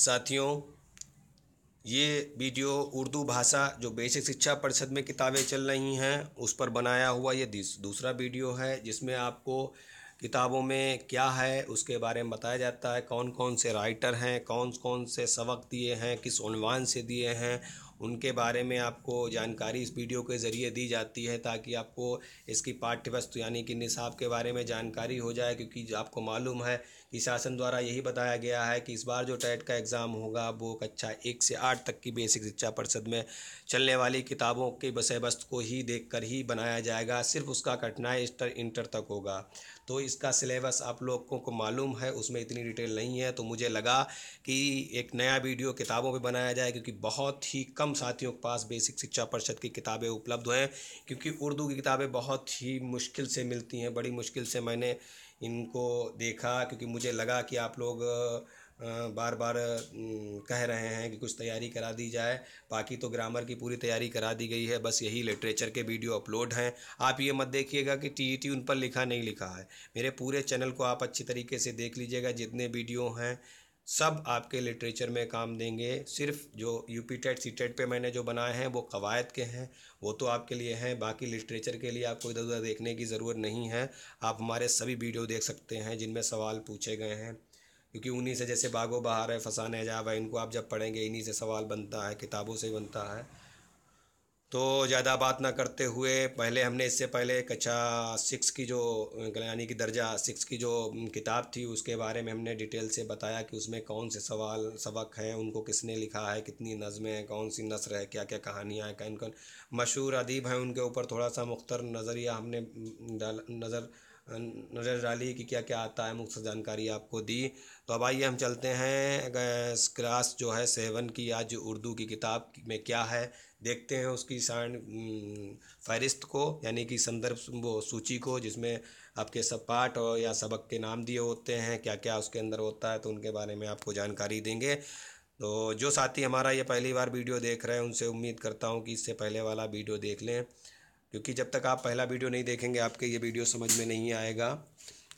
साथियों, ये वीडियो उर्दू भाषा जो बेसिक शिक्षा परिषद में किताबें चल रही हैं उस पर बनाया हुआ ये दूसरा वीडियो है, जिसमें आपको किताबों में क्या है उसके बारे में बताया जाता है। कौन कौन से राइटर हैं, कौन कौन से सबक दिए हैं, किस उन्वान से दिए हैं, उनके बारे में आपको जानकारी इस वीडियो के ज़रिए दी जाती है, ताकि आपको इसकी पाठ्य वस्तु यानी कि निसाब के बारे में जानकारी हो जाए। क्योंकि आपको मालूम है कि शासन द्वारा यही बताया गया है कि इस बार जो टेट का एग्ज़ाम होगा वो कक्षा 1 से 8 तक की बेसिक शिक्षा परिषद में चलने वाली किताबों की विषय वस्तु को ही देखकर ही बनाया जाएगा। सिर्फ उसका कठिनाई इंटर तक होगा। तो इसका सिलेबस आप लोगों को मालूम है, उसमें इतनी डिटेल नहीं है। तो मुझे लगा कि एक नया वीडियो किताबों पे बनाया जाए, क्योंकि बहुत ही कम साथियों के पास बेसिक शिक्षा परिषद की किताबें उपलब्ध हैं। क्योंकि उर्दू की किताबें बहुत ही मुश्किल से मिलती हैं, बड़ी मुश्किल से मैंने इनको देखा। क्योंकि मुझे लगा कि आप लोग बार बार कह रहे हैं कि कुछ तैयारी करा दी जाए। बाकी तो ग्रामर की पूरी तैयारी करा दी गई है, बस यही लिटरेचर के वीडियो अपलोड हैं। आप ये मत देखिएगा कि टीईटी उन पर लिखा नहीं लिखा है। मेरे पूरे चैनल को आप अच्छी तरीके से देख लीजिएगा। जितने वीडियो हैं सब आपके लिटरेचर में काम देंगे। सिर्फ जो यूपी टेट सी टेट पे मैंने जो बनाए हैं वो कवायद के हैं, वो तो आपके लिए हैं। बाकी लिटरेचर के लिए आपको इधर उधर देखने की ज़रूरत नहीं है। आप हमारे सभी वीडियो देख सकते हैं जिनमें सवाल पूछे गए हैं। क्योंकि उन्हीं से, जैसे बागो बहार है, फसाने जाब है, इनको आप जब पढ़ेंगे इन्हीं से सवाल बनता है, किताबों से बनता है। तो ज़्यादा बात ना करते हुए, पहले हमने इससे पहले कक्षा 6 की जो यानी कि दर्जा 6 की जो किताब थी उसके बारे में हमने डिटेल से बताया कि उसमें कौन से सवाल सबक हैं, उनको किसने लिखा है, कितनी नज़में हैं, कौन सी नस्र है, क्या क्या कहानियाँ हैं, कौन कौन मशहूर अदीब हैं, उनके ऊपर थोड़ा सा मुख्तर नज़रिया हमने नज़र डाली कि क्या क्या आता है, मुख्तर जानकारी आपको दी। तो अब आइए हम चलते हैं क्लास जो है 7 की आज उर्दू की किताब में क्या है, देखते हैं उसकी फहरिस्त को, यानी कि संदर्भ वो सूची को, जिसमें आपके सब पाठ और या सबक के नाम दिए होते हैं, क्या क्या उसके अंदर होता है, तो उनके बारे में आपको जानकारी देंगे। तो जो साथी हमारा ये पहली बार वीडियो देख रहे हैं उनसे उम्मीद करता हूँ कि इससे पहले वाला वीडियो देख लें, क्योंकि जब तक आप पहला वीडियो नहीं देखेंगे आपके ये वीडियो समझ में नहीं आएगा।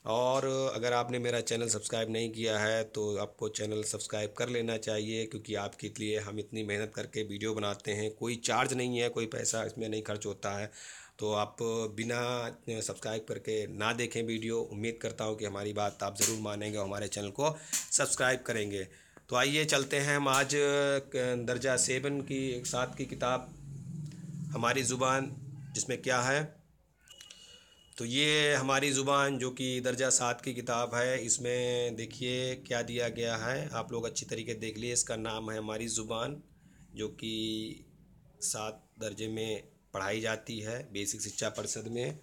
और अगर आपने मेरा चैनल सब्सक्राइब नहीं किया है तो आपको चैनल सब्सक्राइब कर लेना चाहिए, क्योंकि आपके लिए हम इतनी मेहनत करके वीडियो बनाते हैं। कोई चार्ज नहीं है, कोई पैसा इसमें नहीं खर्च होता है। तो आप बिना सब्सक्राइब करके ना देखें वीडियो। उम्मीद करता हूँ कि हमारी बात आप ज़रूर मानेंगे और हमारे चैनल को सब्सक्राइब करेंगे। तो आइए चलते हैं हम आज दर्जा 7 की 7 की किताब हमारी ज़ुबान, जिसमें क्या है। तो ये हमारी ज़ुबान जो कि दर्जा 7 की किताब है, इसमें देखिए क्या दिया गया है, आप लोग अच्छी तरीके देख लिए। इसका नाम है हमारी ज़ुबान, जो कि 7 दर्जे में पढ़ाई जाती है बेसिक शिक्षा परिषद में।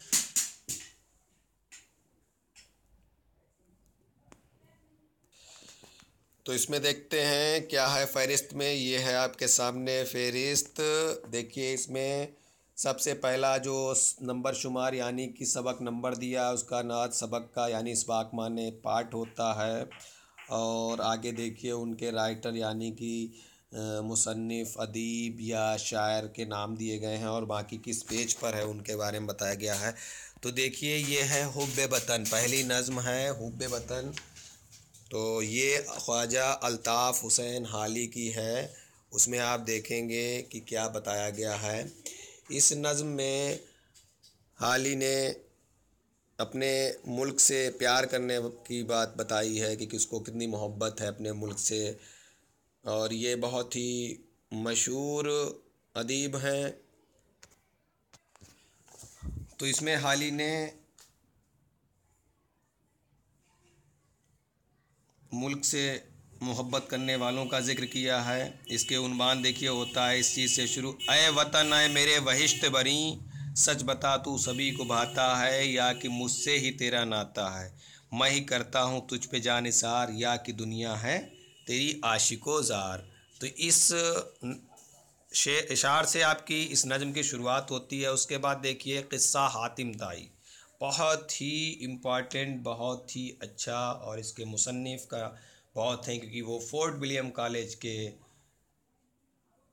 तो इसमें देखते हैं क्या है फ़हरिस्त में। ये है आपके सामने फ़हरिस्त। देखिए इसमें सबसे पहला जो नंबर शुमार यानी कि सबक नंबर दिया, उसका नात सबक का यानी इसबाक माने पाठ होता है। और आगे देखिए उनके राइटर यानी कि मुसन्निफ़, अदीब या शायर के नाम दिए गए हैं, और बाकी किस पेज पर है उनके बारे में बताया गया है। तो देखिए ये है हुब्बे वतन, पहली नज़्म है हुब्बे वतन। तो ये ख्वाजा अल्ताफ़ हुसैन हाली की है। उसमें आप देखेंगे कि क्या बताया गया है। इस नज़्म में हाली ने अपने मुल्क से प्यार करने की बात बताई है कि किसको कितनी मोहब्बत है अपने मुल्क से। और ये बहुत ही मशहूर अदीब हैं। तो इसमें हाली ने मुल्क से मोहब्बत करने वालों का ज़िक्र किया है। इसके उन्वान देखिए होता है इस चीज़ से शुरू, ऐ वतन ऐ मेरे वहिश्त बरी, सच बता तू सभी को भाता है, या कि मुझसे ही तेरा नाता है। मैं ही करता हूँ तुझ पे जानिसार, या कि दुनिया है तेरी आशिको ज़ार। तो इस इशार से आपकी इस नज़्म की शुरुआत होती है। उसके बाद देखिए क़िस्सा हातिम ताई, बहुत ही इम्पॉर्टेंट, बहुत ही अच्छा, और इसके मुसन्निफ़ का बहुत हैं, क्योंकि वो फोर्ट विलियम कॉलेज के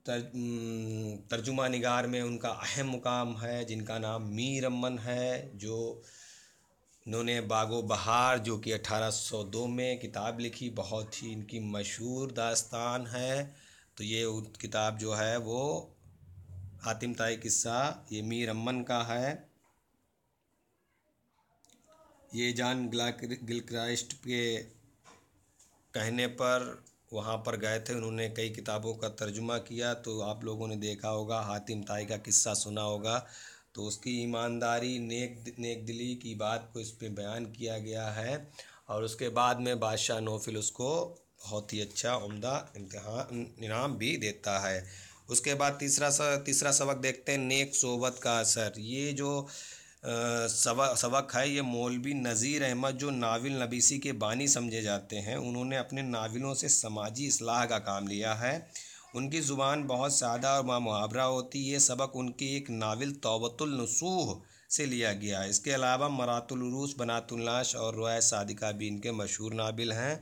तर्जुमा निगार में उनका अहम मुकाम है, जिनका नाम मीर अमन है, जो इन्होंने बागो बहार जो कि 1802 में किताब लिखी, बहुत ही इनकी मशहूर दास्तान है। तो ये किताब जो है वो हातिम ताई किस्सा ये मीर अमन का है। ये जॉन गिलक्राइस्ट के कहने पर वहाँ पर गए थे, उन्होंने कई किताबों का तर्जुमा किया। तो आप लोगों ने देखा होगा, हातिम ताई का किस्सा सुना होगा। तो उसकी ईमानदारी, नेक दिली की बात को इस पे बयान किया गया है। और उसके बाद में बादशाह नौफिल उसको बहुत ही अच्छा उम्दा इनाम भी देता है। उसके बाद तीसरा सबक देखते हैं, नेक सोबत का असर। ये जो सबक है, ये मौलवी नज़ीर अहमद जो नाविल नबीसी के बानी समझे जाते हैं, उन्होंने अपने नाविलों से समाजी इस्लाह का काम लिया है। उनकी ज़ुबान बहुत सादा और मुहावरा होती है। ये सबक उनकी एक नाविल तौबतुल नसूह से लिया गया है। इसके अलावा मरातुल उरूस, बनातुल नाश और रुआए सादिका भी इनके मशहूर नाविल हैं।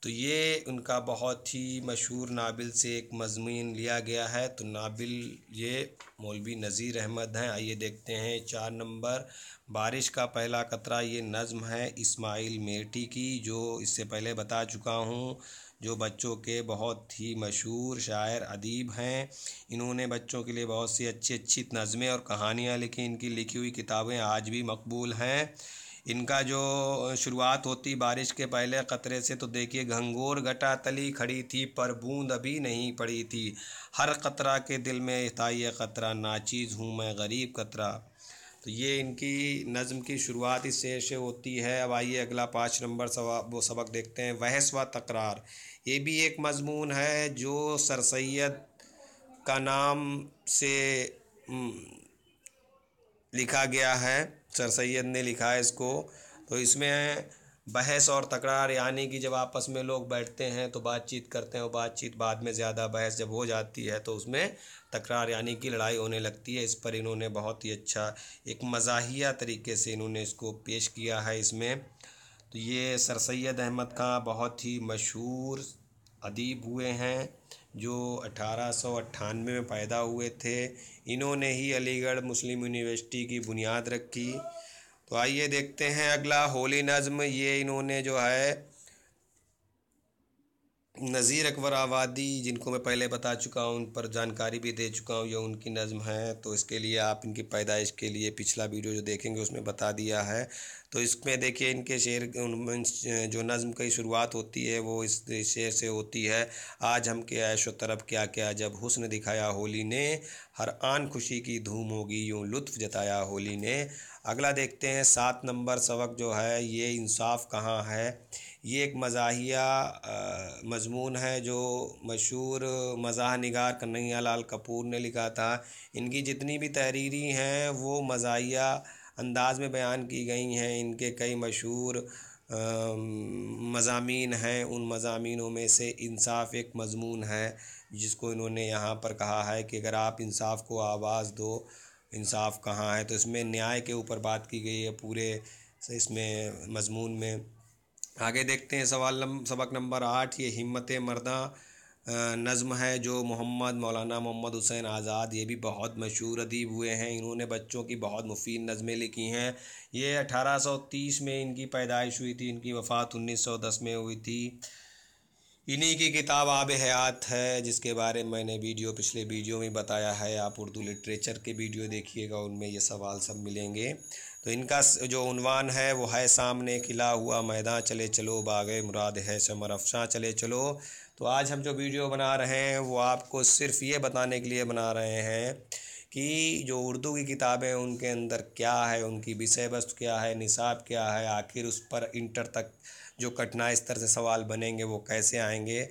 तो ये उनका बहुत ही मशहूर नाविल से एक मज़मून लिया गया है। तो नाविल ये मौलवी नज़ीर अहमद हैं। आइए देखते हैं 4 नंबर, बारिश का पहला कतरा। ये नज़्म है इस्माइल मेटी की, जो इससे पहले बता चुका हूँ, जो बच्चों के बहुत ही मशहूर शायर अदीब हैं। इन्होंने बच्चों के लिए बहुत सी अच्छी अच्छी नज़में और कहानियाँ लिखी। इनकी लिखी हुई किताबें आज भी मकबूल हैं। इनका जो शुरुआत होती बारिश के पहले क़तरे से, तो देखिए, घंघोर घटा तली खड़ी थी पर बूंद अभी नहीं पड़ी थी, हर क़तरा के दिल में था ये क़तरा, नाचीज़ हूँ मैं गरीब क़तरा। तो ये इनकी नज़म की शुरुआत इस शेर से होती है। अब आइए अगला 5 नंबर वो सबक देखते हैं, बहस व तकरार। ये भी एक मज़मून है जो सर सैयद का नाम से लिखा गया है। सर सैयद ने लिखा है इसको। तो इसमें बहस और तकरार, यानी कि जब आपस में लोग बैठते हैं तो बातचीत करते हैं, और बातचीत बाद में ज़्यादा बहस जब हो जाती है तो उसमें तकरार यानी कि लड़ाई होने लगती है। इस पर इन्होंने बहुत ही अच्छा एक मज़ाहिया तरीके से इन्होंने इसको पेश किया है इसमें। तो ये सर सैयद अहमद खां बहुत ही मशहूर अदीब हुए हैं, जो 1898 में पैदा हुए थे। इन्होंने ही अलीगढ़ मुस्लिम यूनिवर्सिटी की बुनियाद रखी। तो आइए देखते हैं अगला, होली नज़्म। ये इन्होंने जो है नज़ीर अकबर आबादी, जिनको मैं पहले बता चुका हूँ, उन पर जानकारी भी दे चुका हूँ, ये उनकी नज़्म है। तो इसके लिए आप इनकी पैदाइश के लिए पिछला वीडियो जो देखेंगे उसमें बता दिया है। तो इसमें देखिए इनके शेर जो नज़्म की शुरुआत होती है वो इस शेर से होती है, आज हम के ऐशो तरफ क्या क्या जब हुस्न दिखाया होली ने, हर आन खुशी की धूम होगी यूँ लुत्फ़ जताया होली ने। अगला देखते हैं 7 नंबर सबक जो है, ये इंसाफ कहाँ है। ये एक मज़ाहिया मज़मून है जो मशहूर मज़ाह निगार कन्हैया लाल कपूर ने लिखा था। इनकी जितनी भी तहरीरी हैं वो मज़ाहिया अंदाज़ में बयान की गई हैं। इनके कई मशहूर मज़ामीन हैं। उन मज़ामीनों में से इंसाफ एक मज़मून है, जिसको इन्होंने यहाँ पर कहा है कि अगर आप इंसाफ को आवाज़ दो, इंसाफ कहाँ है। तो इसमें न्याय के ऊपर बात की गई है पूरे इसमें मज़मून में। आगे देखते हैं सबक नंबर 8, ये हिम्मत मर्दा नज़्म है, जो मौलाना मोहम्मद हुसैन आज़ाद, ये भी बहुत मशहूर अदीब हुए हैं। इन्होंने बच्चों की बहुत मुफीद नज़में लिखी हैं। ये 1830 में इनकी पैदाइश हुई थी, इनकी वफ़ात 1910 में हुई थी। इन्हीं की किताब आब हयात है, जिसके बारे में मैंने पिछले वीडियो में बताया है। आप उर्दू लिटरेचर के वीडियो देखिएगा, उनमें ये सवाल सब मिलेंगे। तो इनका जो उन्वान है वो है, सामने खिला हुआ मैदान चले चलो, बाग़े मुराद है समर अफ़शां चले चलो। तो आज हम जो वीडियो बना रहे हैं वो आपको सिर्फ़ ये बताने के लिए बना रहे हैं कि जो उर्दू की किताबें हैं उनके अंदर क्या है, उनकी विषय वस्तु क्या है, निसाब क्या है, आखिर उस पर इंटर तक जो कठिनाई स्तर से सवाल बनेंगे वो कैसे आएंगे।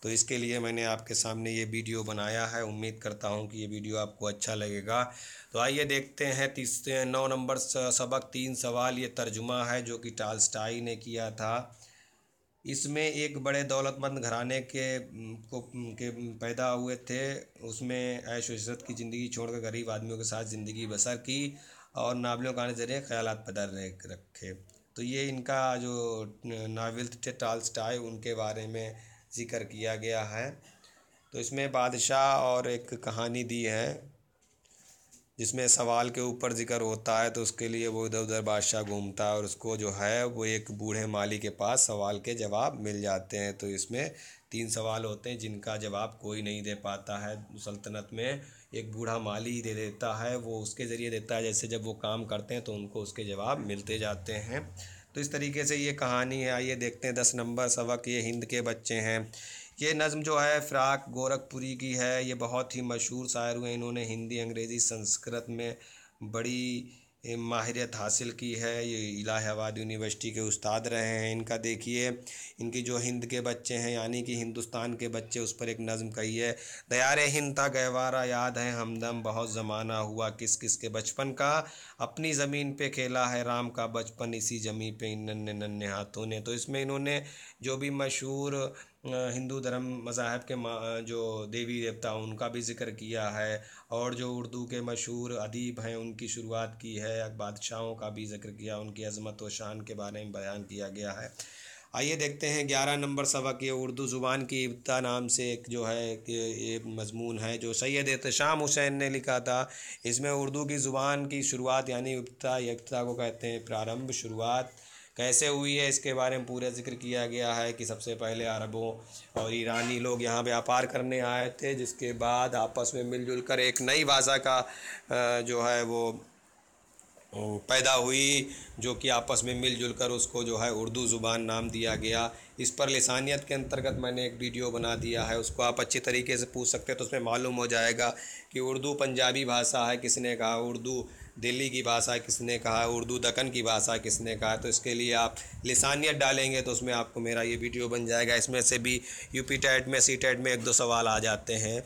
तो इसके लिए मैंने आपके सामने ये वीडियो बनाया है। उम्मीद करता हूँ कि ये वीडियो आपको अच्छा लगेगा। तो आइए देखते हैं 9 नंबर सबक, 3 सवाल। ये तर्जुमा है जो कि टॉल्स्टॉय ने किया था। इसमें एक बड़े दौलतमंद घराने के पैदा हुए थे। उसमें ऐश इज़्ज़त की ज़िंदगी छोड़कर गरीब आदमियों के साथ ज़िंदगी बसर की और नावलों का नज़रिए ख्यालात बदल रखे। तो ये इनका जो नावल थे टॉल्स्टॉय, उनके बारे में ज़िक्र किया गया है। तो इसमें बादशाह और एक कहानी दी है। जिसमें सवाल के ऊपर ज़िक्र होता है, तो उसके लिए वो इधर उधर बादशाह घूमता है और उसको जो है वो एक बूढ़े माली के पास सवाल के जवाब मिल जाते हैं। तो इसमें 3 सवाल होते हैं जिनका जवाब कोई नहीं दे पाता है सल्तनत में, एक बूढ़ा माली दे देता है, वो उसके ज़रिए देता है। जैसे जब वो काम करते हैं तो उनको उसके जवाब मिलते जाते हैं। तो इस तरीके से ये कहानी है। आइए देखते हैं 10 नंबर सबक। ये हिंद के बच्चे हैं। ये नज़्म जो है फ़िराक गोरखपुरी की है। ये बहुत ही मशहूर शायर हुए। इन्होंने हिंदी, अंग्रेज़ी, संस्कृत में बड़ी माहिरियत हासिल की है। ये इलाहाबाद यूनिवर्सिटी के उस्ताद रहे हैं। इनका देखिए, इनकी जो हिंद के बच्चे हैं यानी कि हिंदुस्तान के बच्चे, उस पर एक नज़्म कही है। दयारे हिंद था गहवारा याद है हमदम, बहुत ज़माना हुआ किस किस के बचपन का, अपनी ज़मीन पे खेला है राम का बचपन, इसी ज़मीन पे इन नन्हे नन्हे हाथों ने। तो इसमें इन्होंने जो भी मशहूर हिंदू धर्म मज़ाहब के जो देवी देवता उनका भी ज़िक्र किया है, और जो उर्दू के मशहूर अदीब हैं उनकी शुरुआत की है। बादशाहों का भी ज़िक्र किया, उनकी अज़मत व शान के बारे में बयान किया गया है। आइए देखते हैं 11 नंबर सबक। ये उर्दू ज़ुबान की इब्तिदा नाम से एक जो है ये मज़मून है जो सैयद एहतशाम हुसैन ने लिखा था। इसमें उर्दू की ज़ुबान की शुरुआत यानी इब्तिदा को कहते हैं प्रारंभ, शुरुआत कैसे हुई है इसके बारे में पूरा जिक्र किया गया है कि सबसे पहले अरबों और ईरानी लोग यहाँ व्यापार करने आए थे, जिसके बाद आपस में मिलजुल कर एक नई भाषा का जो है वो पैदा हुई, जो कि आपस में मिलजुल कर उसको जो है उर्दू ज़ुबान नाम दिया गया। इस पर लिसानियत के अंतर्गत मैंने एक वीडियो बना दिया है, उसको आप अच्छी तरीके से पूछ सकते हैं, तो उसमें मालूम हो जाएगा कि उर्दू पंजाबी भाषा है किसने कहा, उर्दू दिल्ली की भाषा किसने कहा, उर्दू दक्कन की भाषा किसने कहा। तो इसके लिए आप लिसानियत डालेंगे तो उसमें आपको मेरा ये वीडियो बन जाएगा। इसमें से भी यूपी टेट में, सी टेट में 1-2 सवाल आ जाते हैं,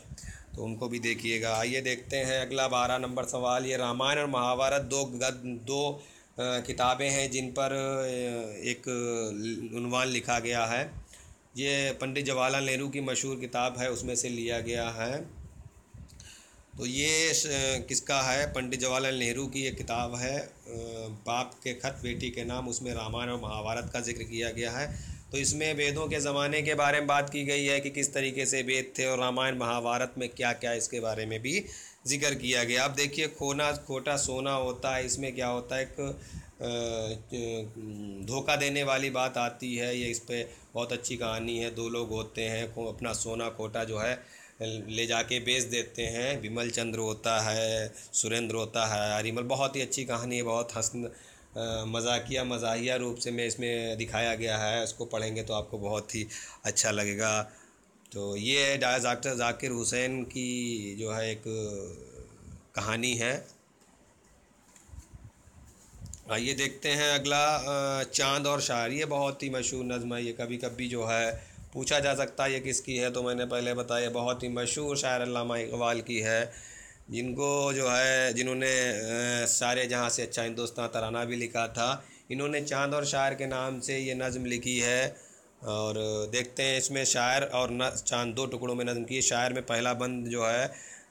तो उनको भी देखिएगा। आइए देखते हैं अगला 12 नंबर सवाल। ये रामायण और महाभारत दो किताबें हैं जिन पर एक उन्वान लिखा गया है। ये पंडित जवाहरलाल नेहरू की मशहूर किताब है, उसमें से लिया गया है। तो ये किसका है? पंडित जवाहरलाल नेहरू की ये किताब है, बाप के खत बेटी के नाम। उसमें रामायण और महाभारत का जिक्र किया गया है। तो इसमें वेदों के ज़माने के बारे में बात की गई है कि किस तरीके से वेद थे, और रामायण महाभारत में क्या क्या इसके बारे में भी जिक्र किया गया। अब देखिए, खोना खोटा सोना होता है। इसमें क्या होता है, एक धोखा देने वाली बात आती है। ये इस पर बहुत अच्छी कहानी है। 2 लोग होते हैं, अपना सोना खोटा जो है ले जाके बेच देते हैं। विमल चंद्र होता है, सुरेंद्र होता है, हरिमल। बहुत ही अच्छी कहानी है, बहुत मज़ाहिया रूप से में इसमें दिखाया गया है। उसको पढ़ेंगे तो आपको बहुत ही अच्छा लगेगा। तो ये डॉक्टर जाकिर हुसैन की जो है एक कहानी है। आइए देखते हैं अगला चांद और शायर। ये बहुत ही मशहूर नज़्म है। ये कभी कभी जो है पूछा जा सकता है ये किसकी है, तो मैंने पहले बताया बहुत ही मशहूर शायर अल्लामा इकबाल की है, जिन्होंने सारे जहाँ से अच्छा हिंदुस्तान तराना भी लिखा था। इन्होंने चांद और शायर के नाम से ये नज़्म लिखी है। और देखते हैं इसमें शायर और चांद 2 टुकड़ों में नज़्म की। शायर में पहला बंद जो है,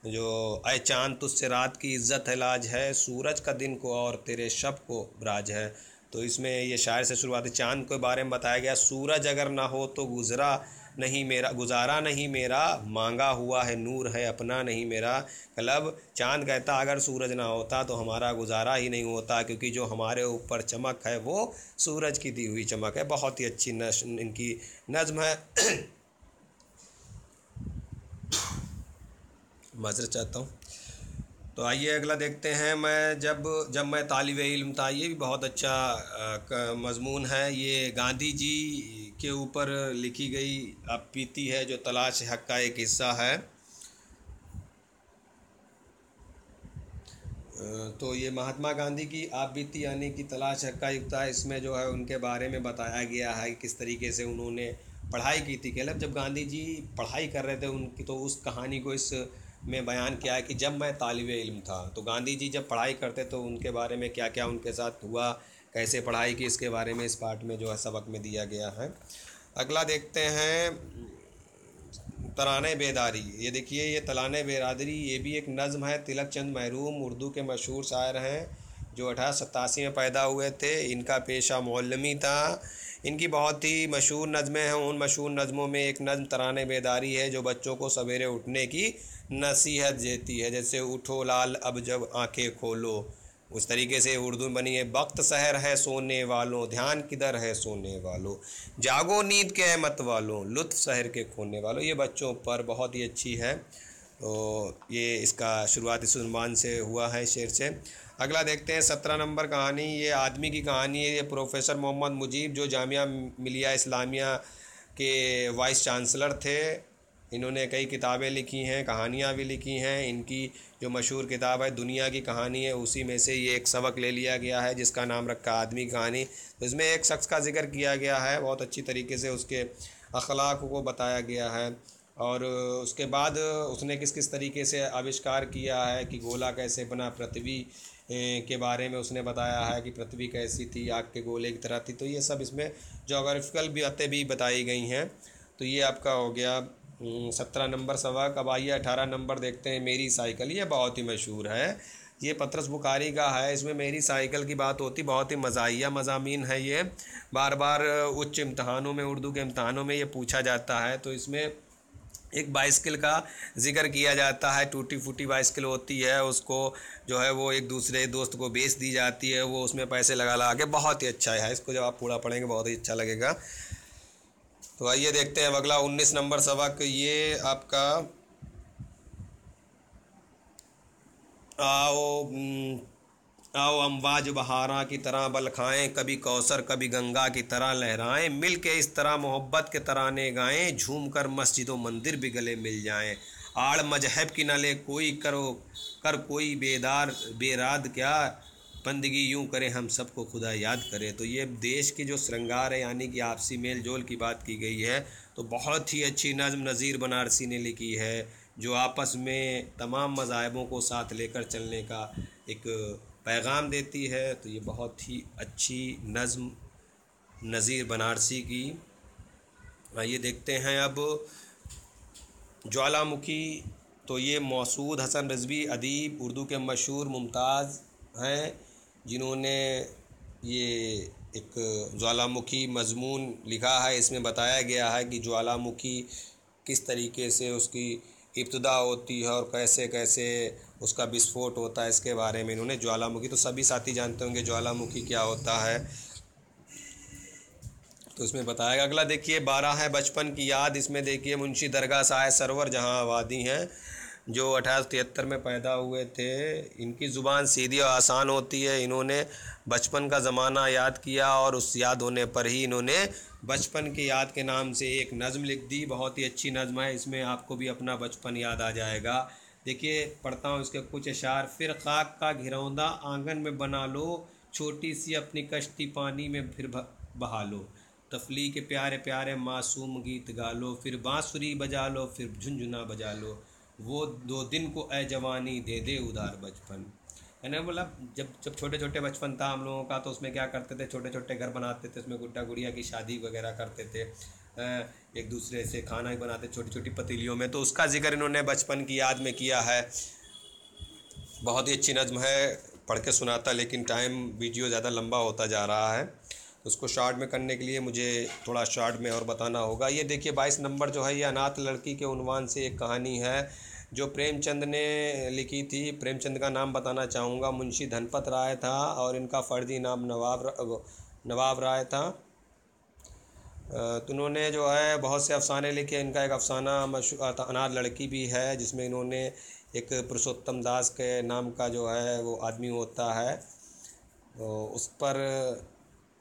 जो ऐ चांद तुझसे रात की इज़्ज़त है लाज है, सूरज का दिन को और तेरे शब को राज है। तो इसमें ये शायर से शुरुआत है। चांद के बारे में बताया गया, सूरज अगर ना हो तो गुजारा नहीं मेरा, मांगा हुआ है नूर है अपना नहीं मेरा। मतलब चांद कहता अगर सूरज ना होता तो हमारा गुजारा ही नहीं होता, क्योंकि जो हमारे ऊपर चमक है वो सूरज की दी हुई चमक है। बहुत ही अच्छी इनकी नज़्म है। माज़रत चाहता हूँ। तो आइए अगला देखते हैं। जब मैं तालिबे इल्म था। ये भी बहुत अच्छा मज़मून है। ये गांधी जी के ऊपर लिखी गई आप बीती है, जो तलाश हक़ का एक हिस्सा है। तो ये महात्मा गांधी की आप बीती यानी कि तलाश हक़ का युक्ता है। इसमें जो है उनके बारे में बताया गया है किस तरीके से उन्होंने पढ़ाई की थी। मतलब जब गांधी जी पढ़ाई कर रहे थे उनकी, तो उस कहानी को इस में बयान किया है कि जब मैं तालिबे इल्म था। तो गांधी जी जब पढ़ाई करते तो उनके बारे में क्या क्या उनके साथ हुआ, कैसे पढ़ाई की, इसके बारे में इस पार्ट में जो है सबक में दिया गया है। अगला देखते हैं तराने बेदारी। ये देखिए, ये तराने बेदारी ये भी एक नज़्म है। तिलक चंद महरूम उर्दू के मशहूर शायर हैं, जो 1887 में पैदा हुए थे। इनका पेशा मौलवी था। इनकी बहुत ही मशहूर नज़में हैं। उन मशहूर नज़मों में एक नज़्म तराने बेदारी है जो बच्चों को सवेरे उठने की नसीहत देती है। जैसे उठो लाल अब जब आंखें खोलो, उस तरीके से उर्दू में बनी है। वक्त सहर है सोने वालों, ध्यान किधर है सोने वालों, जागो नींद के मत वालों, लुत्फ़ सहर के खोने वालों। ये बच्चों पर बहुत ही अच्छी है। तो ये इसका शुरुआत इस उन्वान से हुआ है, शेर से। अगला देखते हैं 17 नंबर कहानी। ये आदमी की कहानी है। ये प्रोफेसर मोहम्मद मुजीब जो जामिया मिलिया इस्लामिया के वाइस चांसलर थे, इन्होंने कई किताबें लिखी हैं, कहानियाँ भी लिखी हैं। इनकी जो मशहूर किताब है दुनिया की कहानी है, उसी में से ये एक सबक ले लिया गया है जिसका नाम रखा आदमी की कहानी। तो इसमें एक शख्स का जिक्र किया गया है, बहुत अच्छी तरीके से उसके अखलाक को बताया गया है। और उसके बाद उसने किस किस तरीके से आविष्कार किया है कि गोला कैसे बना, पृथ्वी के बारे में उसने बताया है कि पृथ्वी कैसी थी, आग के गोले की तरह थी। तो ये सब इसमें जोग्राफिकल भी बातें भी बताई गई हैं। तो ये आपका हो गया 17 नंबर सबक। अब आइए 18 नंबर देखते हैं, मेरी साइकिल। ये बहुत ही मशहूर है, ये पतरस बुखारी का है। इसमें मेरी साइकिल की बात होती, बहुत ही मज़ाहिया मज़ामीन है। ये बार बार उच्च इम्तहानों में, उर्दू के इम्तहानों में ये पूछा जाता है। तो इसमें एक बाइसिकल का जिक्र किया जाता है। टूटी फूटी बाइसिकल होती है, उसको जो है वो एक दूसरे दोस्त को बेच दी जाती है, वो उसमें पैसे लगा लगा के। बहुत ही अच्छा है, इसको जब आप पूरा पढ़ेंगे बहुत ही अच्छा लगेगा। तो आइए देखते हैं अब अगला 19 नंबर सबक। ये आपका आओ अमवाज बहारा की तरह बल खाएं, कभी कौसर कभी गंगा की तरह लहराएं, मिल के इस तरह मोहब्बत के तराने गाएं, झूम कर मस्जिद व मंदिर भी गले मिल जाएं, आड़ मजहब की न ले कोई कर कोई बेदार बेराद क्या, बंदगी यूं करें हम सबको खुदा याद करे। तो ये देश की जो श्रृंगार है, यानी कि आपसी मेल जोल की बात की गई है। तो बहुत ही अच्छी नज़्म नज़ीर बनारसी ने लिखी है, जो आपस में तमाम मज़ाहिबों को साथ लेकर चलने का एक पैगाम देती है। तो ये बहुत ही अच्छी नज़्म नज़ीर बनारसी की। ये देखते हैं अब ज्वालामुखी। तो ये मौसूद हसन रिजवी अदीब, उर्दू के मशहूर मुमताज़ हैं, जिन्होंने ये एक ज्वालामुखी मज़मून लिखा है। इसमें बताया गया है कि ज्वालामुखी किस तरीके से उसकी इब्तिदा होती है और कैसे कैसे उसका विस्फोट होता है, इसके बारे में इन्होंने ज्वालामुखी। तो सभी साथी जानते होंगे ज्वालामुखी क्या होता है, तो इसमें बताया। अगला देखिए 12 है बचपन की याद। इसमें देखिए मुंशी दरगाह साहिब सरवर जहाँ आबादी हैं, जो 1873 में पैदा हुए थे। इनकी ज़ुबान सीधी और आसान होती है। इन्होंने बचपन का ज़माना याद किया और उस याद होने पर ही इन्होंने बचपन की याद के नाम से एक नज़म लिख दी। बहुत ही अच्छी नज़म है, इसमें आपको भी अपना बचपन याद आ जाएगा। देखिए पढ़ता हूँ इसके कुछ अशार। फिर खाक का घिरौंदा आंगन में बना लो, छोटी सी अपनी कश्ती पानी में फिर बहा लो, तफली के प्यारे प्यारे मासूम गीत गा लो, फिर बांसुरी बजा लो, फिर झुनझुना बजा लो, वो 2 दिन को ए जवानी दे दे उधार बचपन। मैंने बोला जब जब छोटे छोटे बचपन था हम लोगों का, तो उसमें क्या करते थे, छोटे छोटे घर बनाते थे, उसमें गुड्डा गुड़िया की शादी वगैरह करते थे, एक दूसरे से खाना ही बनाते छोटी छोटी पतीलियों में। तो उसका जिक्र इन्होंने बचपन की याद में किया है। बहुत ही अच्छी नज़्म है, पढ़ के सुनाता, लेकिन टाइम वीडियो ज़्यादा लंबा होता जा रहा है, तो उसको शॉर्ट में करने के लिए मुझे थोड़ा शॉर्ट में और बताना होगा। ये देखिए 22 नंबर जो है, ये अनाथ लड़की के उन्वान से एक कहानी है जो प्रेमचंद ने लिखी थी। प्रेमचंद का नाम बताना चाहूँगा, मुंशी धनपत राय था और इनका फ़र्जी नाम नवाब राय था। तो उन्होंने जो है बहुत से अफसाने लिखे। इनका एक अफसाना मशहूर अनाथ लड़की भी है, जिसमें इन्होंने एक पुरुषोत्तम दास के नाम का जो है वो आदमी होता है, तो उस पर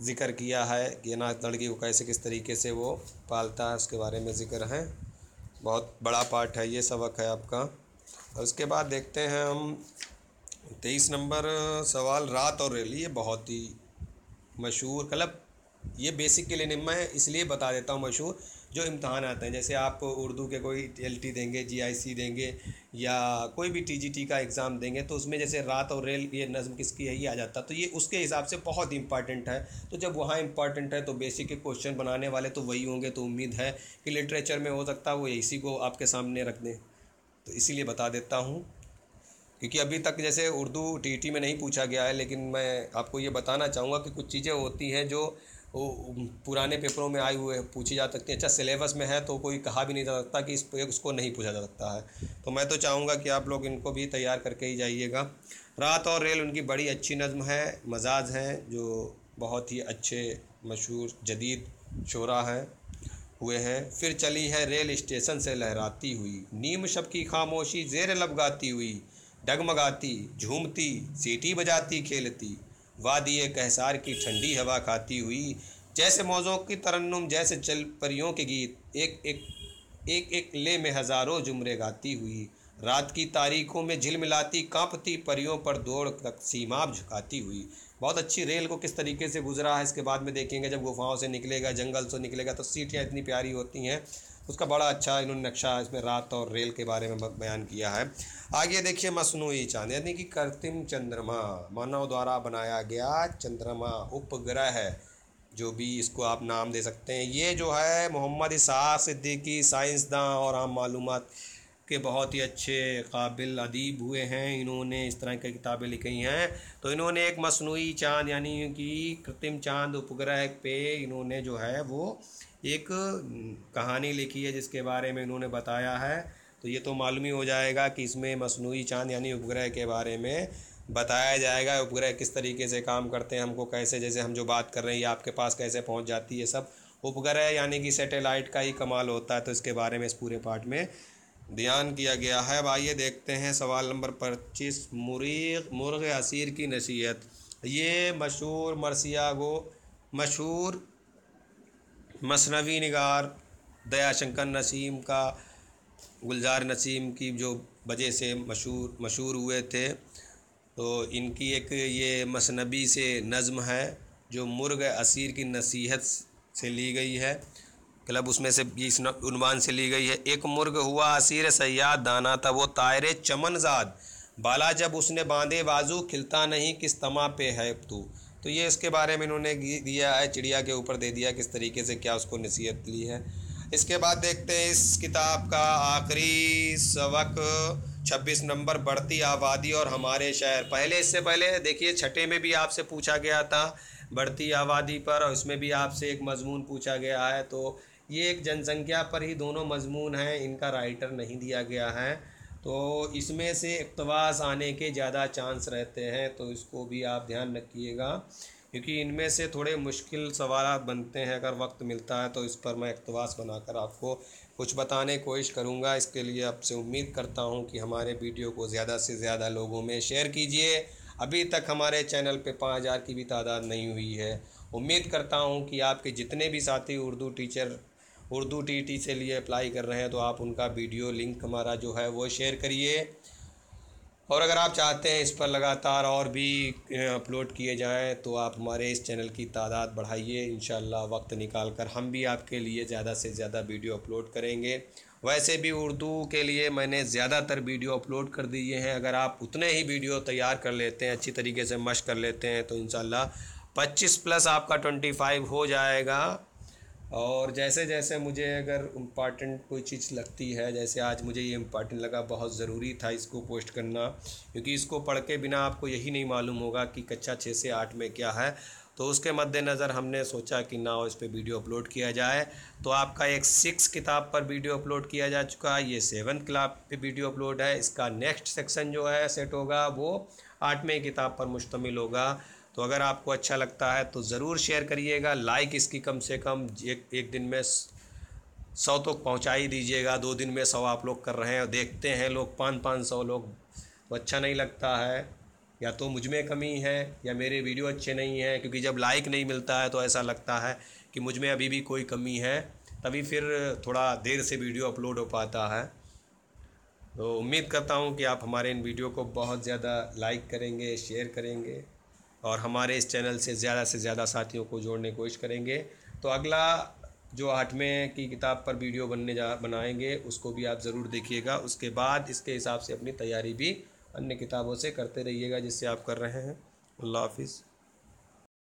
ज़िक्र किया है कि अनाथ लड़की को कैसे किस तरीके से वो पालता है, उसके बारे में ज़िक्र है। बहुत बड़ा पार्ट है, ये सबक है आपका। और उसके बाद देखते हैं हम 23 नंबर सवाल, रात और रेल। ये बहुत ही मशहूर, मतलब ये बेसिक के लिए नहीं, मैं इसलिए बता देता हूँ मशहूर, जो इम्तहान आते हैं, जैसे आप उर्दू के कोई LT देंगे, GIC देंगे, या कोई भी TGT का एग्ज़ाम देंगे, तो उसमें जैसे रात और रेल ये नज़म किसकी है ये आ जाता, तो ये उसके हिसाब से बहुत इंपॉर्टेंट है। तो जब वहाँ इंपॉर्टेंट है तो बेसिक के क्वेश्चन बनाने वाले तो वही होंगे। तो उम्मीद है कि लिटरेचर में हो सकता है वो इसी को आपके सामने रख दें, तो इसीलिए बता देता हूँ। क्योंकि अभी तक जैसे उर्दू TET में नहीं पूछा गया है, लेकिन मैं आपको ये बताना चाहूँगा कि कुछ चीज़ें होती हैं जो वो पुराने पेपरों में आए हुए पूछी जा सकती है। अच्छा सिलेबस में है तो कोई कहा भी नहीं जा सकता कि इस पे उसको नहीं पूछा जा सकता है। तो मैं तो चाहूँगा कि आप लोग इनको भी तैयार करके ही जाइएगा। रात और रेल उनकी बड़ी अच्छी नज़्म है, मजाज हैं जो बहुत ही अच्छे मशहूर जदीद शोरा हैं हुए हैं। फिर चली है रेल स्टेशन से लहराती हुई, नीम शब की खामोशी ज़ेर लब गाती हुई, डगमगाती झूमती सीटी बजाती खेलती, वादिये कहसार की ठंडी हवा खाती हुई, जैसे मौजों की तरन्नुम जैसे चल परियों के गीत, एक ले में हज़ारों जुमरे गाती हुई, रात की तारीखों में झिलमिलाती कांपती परियों पर दौड़ तक सीमाब झुकाती हुई। बहुत अच्छी रेल को किस तरीके से गुजरा है इसके बाद में देखेंगे। जब गुफाओं से निकलेगा, जंगल से निकलेगा तो सीटियाँ इतनी प्यारी होती हैं, उसका बड़ा अच्छा इन्होंने नक्शा इसमें रात और रेल के बारे में बयान किया है। आगे देखिए मसनूई चांद यानी कि कृत्रिम चंद्रमा, मानव द्वारा बनाया गया चंद्रमा उपग्रह, जो भी इसको आप नाम दे सकते हैं। ये जो है मोहम्मद इसहाक सिद्दीकी साइंसदां और आम मालूमात के बहुत ही अच्छे काबिल अदीब हुए हैं, इन्होंने इस तरह की किताबें लिखी हैं। तो इन्होंने एक मसनूई चांद यानी कि कृत्रिम चांद उपग्रह पे इन्होंने जो है वो एक कहानी लिखी है जिसके बारे में इन्होंने बताया है। तो ये तो मालूम ही हो जाएगा कि इसमें मसनूई चांद यानी उपग्रह के बारे में बताया जाएगा, उपग्रह किस तरीके से काम करते हैं, हमको कैसे, जैसे हम जो बात कर रहे हैं ये आपके पास कैसे पहुंच जाती है। सब उपग्रह यानी कि सैटेलाइट का ही कमाल होता है। तो इसके बारे में इस पूरे पार्ट में ध्यान किया गया है। अब आइए देखते हैं सवाल नंबर 25, मुर्ग असीर की नसीहत। ये मशहूर मसनवी निगार दयाशंकर नसीम का, गुलजार नसीम की जो वजह से मशहूर हुए थे। तो इनकी एक ये मसनबी से नज़्म है जो मुर्ग असीर की नसीहत से ली गई है, क्लब उसमें से इस उन्वान से ली गई है। एक मुर्ग हुआ असीर सयाद, दाना था वो तायरे चमनजाद, बाला जब उसने बांधे बाजू, खिलता नहीं किस तमा पे है तू। तो ये इसके बारे में इन्होंने दिया है, चिड़िया के ऊपर दे दिया किस तरीके से क्या उसको नसीहत ली है। इसके बाद देखते हैं इस किताब का आखिरी सबक 26 नंबर, बढ़ती आबादी और हमारे शहर। पहले इससे पहले देखिए छठे में भी आपसे पूछा गया था बढ़ती आबादी पर, और इसमें भी आपसे एक मजमून पूछा गया है। तो ये एक जनसंख्या पर ही दोनों मजमून हैं, इनका राइटर नहीं दिया गया है। तो इसमें से इक़्तिबास आने के ज़्यादा चांस रहते हैं, तो इसको भी आप ध्यान रखिएगा क्योंकि इनमें से थोड़े मुश्किल सवाल बनते हैं। अगर वक्त मिलता है तो इस पर मैं इक़्तिबास बनाकर आपको कुछ बताने की कोशिश करूँगा। इसके लिए आपसे उम्मीद करता हूँ कि हमारे वीडियो को ज़्यादा से ज़्यादा लोगों में शेयर कीजिए। अभी तक हमारे चैनल पे 5000 की भी तादाद नहीं हुई है। उम्मीद करता हूँ कि आपके जितने भी साथी उर्दू टीटी से लिए अप्लाई कर रहे हैं तो आप उनका वीडियो लिंक हमारा जो है वो शेयर करिए। और अगर आप चाहते हैं इस पर लगातार और भी अपलोड किए जाएं तो आप हमारे इस चैनल की तादाद बढ़ाइए। इंशाल्लाह वक्त निकाल कर हम भी आपके लिए ज़्यादा से ज़्यादा वीडियो अपलोड करेंगे। वैसे भी उर्दू के लिए मैंने ज़्यादातर वीडियो अपलोड कर दिए हैं। अगर आप उतने ही वीडियो तैयार कर लेते हैं, अच्छी तरीके से मशक कर लेते हैं तो इंशाल्लाह 25 प्लस आपका 25 हो जाएगा। और जैसे जैसे मुझे अगर इम्पॉर्टेंट कोई चीज़ लगती है, जैसे आज मुझे ये इम्पॉर्टेंट लगा, बहुत ज़रूरी था इसको पोस्ट करना, क्योंकि इसको पढ़ के बिना आपको यही नहीं मालूम होगा कि कक्षा 6 से 8 में क्या है। तो उसके मद्देनज़र हमने सोचा कि ना इस पर वीडियो अपलोड किया जाए। तो आपका एक 6 किताब पर वीडियो अपलोड किया जा चुका है, ये 7 किताब पे वीडियो अपलोड है। इसका नेक्स्ट सेक्शन जो है सेट होगा वो 8वें किताब पर मुश्तमिल होगा। तो अगर आपको अच्छा लगता है तो ज़रूर शेयर करिएगा, लाइक इसकी कम से कम एक दिन में 100 तो पहुंचा ही दीजिएगा। 2 दिन में 100 आप लोग कर रहे हैं और देखते हैं लोग 500 लोग, तो अच्छा नहीं लगता है। या तो मुझ में कमी है या मेरे वीडियो अच्छे नहीं हैं, क्योंकि जब लाइक नहीं मिलता है तो ऐसा लगता है कि मुझ में अभी भी कोई कमी है, तभी फिर थोड़ा देर से वीडियो अपलोड हो पाता है। तो उम्मीद करता हूँ कि आप हमारे इन वीडियो को बहुत ज़्यादा लाइक करेंगे, शेयर करेंगे और हमारे इस चैनल से ज़्यादा साथियों को जोड़ने की कोशिश करेंगे। तो अगला जो 8वें की किताब पर वीडियो बनाएंगे उसको भी आप ज़रूर देखिएगा। उसके बाद इसके हिसाब से अपनी तैयारी भी अन्य किताबों से करते रहिएगा जिससे आप कर रहे हैं। अल्लाह हाफिज़।